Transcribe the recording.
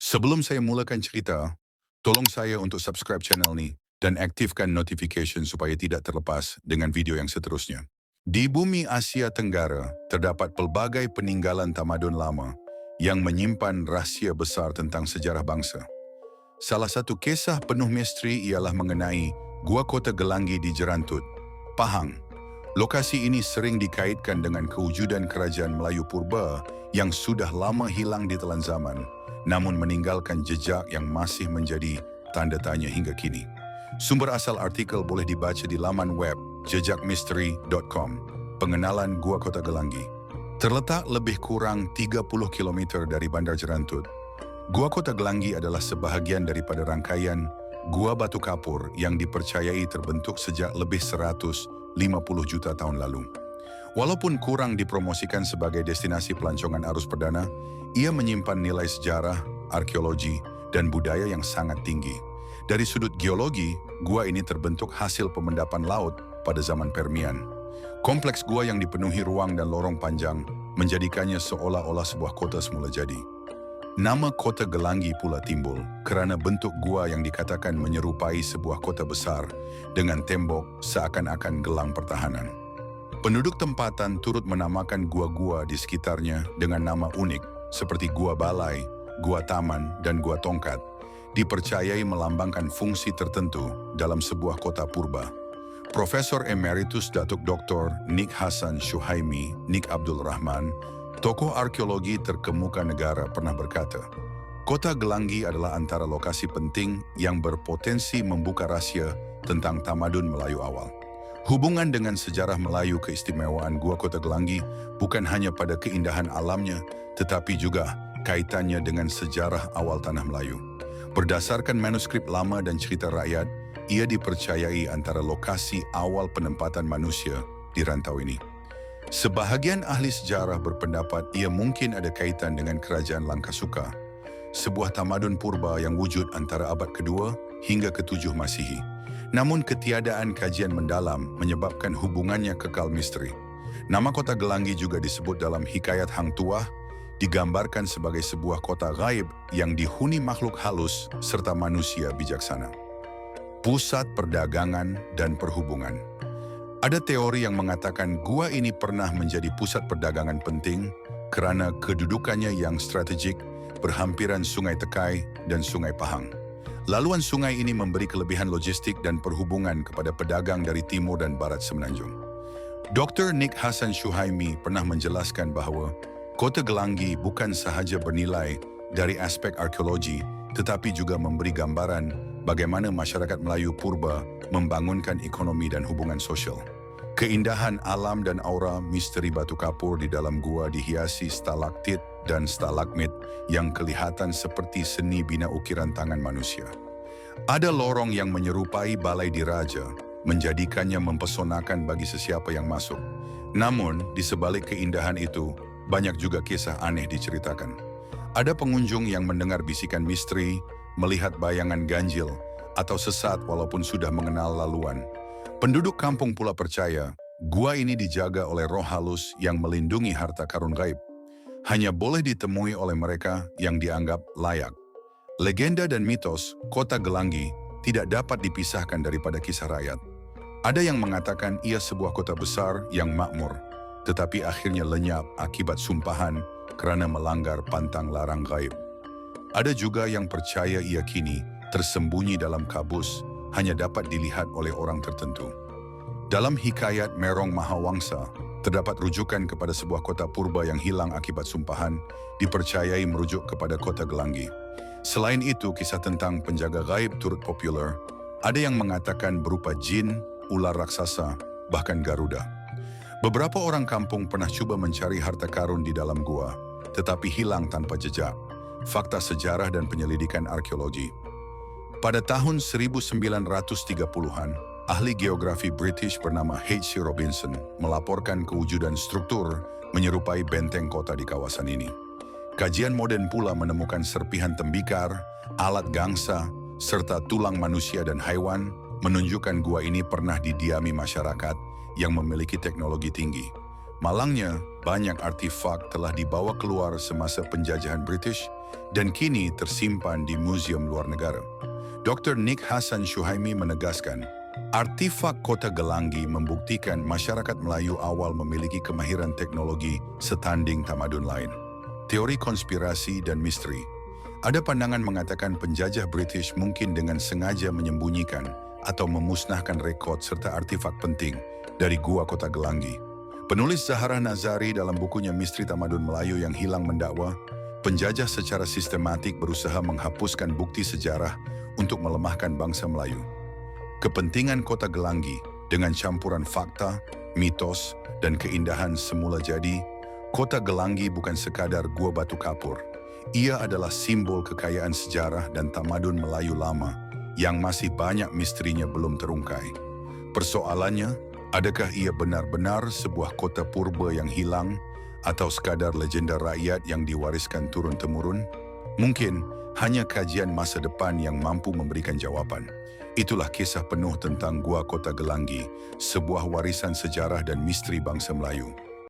Sebelum saya mulakan cerita, tolong saya untuk subscribe channel ni dan aktifkan notification supaya tidak terlepas dengan video yang seterusnya. Di bumi Asia Tenggara, terdapat pelbagai peninggalan tamadun lama yang menyimpan rahsia besar tentang sejarah bangsa. Salah satu kisah penuh misteri ialah mengenai Gua Kota Gelanggi di Jerantut, Pahang. Lokasi ini sering dikaitkan dengan kewujudan kerajaan Melayu purba yang sudah lama hilang di telan zaman, namun meninggalkan jejak yang masih menjadi tanda tanya hingga kini. Sumber asal artikel boleh dibaca di laman web jejakmisteri.com. Pengenalan Gua Kota Gelanggi. Terletak lebih kurang 30 km dari Bandar Jerantut, Gua Kota Gelanggi adalah sebahagian daripada rangkaian Gua Batu Kapur yang dipercayai terbentuk sejak lebih 150 juta tahun lalu. Walaupun kurang dipromosikan sebagai destinasi pelancongan arus perdana, ia menyimpan nilai sejarah, arkeologi, dan budaya yang sangat tinggi. Dari sudut geologi, gua ini terbentuk hasil pemendapan laut pada zaman Permian. Kompleks gua yang dipenuhi ruang dan lorong panjang menjadikannya seolah-olah sebuah kota semula jadi. Nama Kota Gelanggi pula timbul kerana bentuk gua yang dikatakan menyerupai sebuah kota besar dengan tembok seakan-akan gelang pertahanan. Penduduk tempatan turut menamakan gua-gua di sekitarnya dengan nama unik seperti Gua Balai, Gua Taman, dan Gua Tongkat, dipercayai melambangkan fungsi tertentu dalam sebuah kota purba. Profesor Emeritus Datuk Dr. Nik Hasan Syuhaimi Nik Abdul Rahman, tokoh arkeologi terkemuka negara, pernah berkata, Kota Gelanggi adalah antara lokasi penting yang berpotensi membuka rahsia tentang tamadun Melayu awal. Hubungan dengan sejarah Melayu, keistimewaan Gua Kota Gelanggi bukan hanya pada keindahan alamnya, tetapi juga kaitannya dengan sejarah awal tanah Melayu. Berdasarkan manuskrip lama dan cerita rakyat, ia dipercayai antara lokasi awal penempatan manusia di rantau ini. Sebahagian ahli sejarah berpendapat ia mungkin ada kaitan dengan kerajaan Langkasuka, sebuah tamadun purba yang wujud antara abad kedua hingga ke-7 Masihi. Namun ketiadaan kajian mendalam menyebabkan hubungannya kekal misteri. Nama kota Gelanggi juga disebut dalam hikayat Hang Tuah, digambarkan sebagai sebuah kota gaib yang dihuni makhluk halus serta manusia bijaksana. Pusat perdagangan dan perhubungan. Ada teori yang mengatakan gua ini pernah menjadi pusat perdagangan penting kerana kedudukannya yang strategik berhampiran Sungai Tekai dan Sungai Pahang. Laluan sungai ini memberi kelebihan logistik dan perhubungan kepada pedagang dari timur dan barat Semenanjung. Dr. Nik Hasan Syuhaimi pernah menjelaskan bahawa Kota Gelanggi bukan sahaja bernilai dari aspek arkeologi, tetapi juga memberi gambaran bagaimana masyarakat Melayu purba membangunkan ekonomi dan hubungan sosial. Keindahan alam dan aura misteri batu kapur di dalam gua dihiasi stalaktit dan stalagmit yang kelihatan seperti seni bina ukiran tangan manusia. Ada lorong yang menyerupai balai diraja, menjadikannya mempesonakan bagi sesiapa yang masuk. Namun, di sebalik keindahan itu, banyak juga kisah aneh diceritakan. Ada pengunjung yang mendengar bisikan misteri, melihat bayangan ganjil, atau sesat walaupun sudah mengenal laluan. Penduduk kampung pula percaya, gua ini dijaga oleh roh halus yang melindungi harta karun gaib. Hanya boleh ditemui oleh mereka yang dianggap layak. Legenda dan mitos Kota Gelanggi tidak dapat dipisahkan daripada kisah rakyat. Ada yang mengatakan ia sebuah kota besar yang makmur, tetapi akhirnya lenyap akibat sumpahan kerana melanggar pantang larang gaib. Ada juga yang percaya ia kini tersembunyi dalam kabus, hanya dapat dilihat oleh orang tertentu. Dalam hikayat Merong Mahawangsa, terdapat rujukan kepada sebuah kota purba yang hilang akibat sumpahan, dipercayai merujuk kepada Kota Gelanggi. Selain itu, kisah tentang penjaga gaib turut popular. Ada yang mengatakan berupa jin, ular raksasa, bahkan Garuda. Beberapa orang kampung pernah cuba mencari harta karun di dalam gua, tetapi hilang tanpa jejak. Fakta sejarah dan penyelidikan arkeologi. Pada tahun 1930-an, ahli geografi British bernama H.C. Robinson melaporkan kewujudan struktur menyerupai benteng kota di kawasan ini. Kajian moden pula menemukan serpihan tembikar, alat gangsa, serta tulang manusia dan haiwan, menunjukkan gua ini pernah didiami masyarakat yang memiliki teknologi tinggi. Malangnya, banyak artefak telah dibawa keluar semasa penjajahan British dan kini tersimpan di museum luar negara. Dr. Nick Hassan Syuhaimi menegaskan, artifak Kota Gelanggi membuktikan masyarakat Melayu awal memiliki kemahiran teknologi setanding tamadun lain. Teori konspirasi dan misteri. Ada pandangan mengatakan penjajah British mungkin dengan sengaja menyembunyikan atau memusnahkan rekod serta artifak penting dari Gua Kota Gelanggi. Penulis Zaharah Nazari dalam bukunya Misteri Tamadun Melayu yang Hilang mendakwa, penjajah secara sistematik berusaha menghapuskan bukti sejarah untuk melemahkan bangsa Melayu. Kepentingan Kota Gelanggi dengan campuran fakta, mitos, dan keindahan semula jadi, Kota Gelanggi bukan sekadar gua batu kapur. Ia adalah simbol kekayaan sejarah dan tamadun Melayu lama yang masih banyak misterinya belum terungkai. Persoalannya, adakah ia benar-benar sebuah kota purba yang hilang atau sekadar legenda rakyat yang diwariskan turun-temurun? Mungkin hanya kajian masa depan yang mampu memberikan jawaban. Itulah kisah penuh tentang Gua Kota Gelanggi, sebuah warisan sejarah dan misteri bangsa Melayu.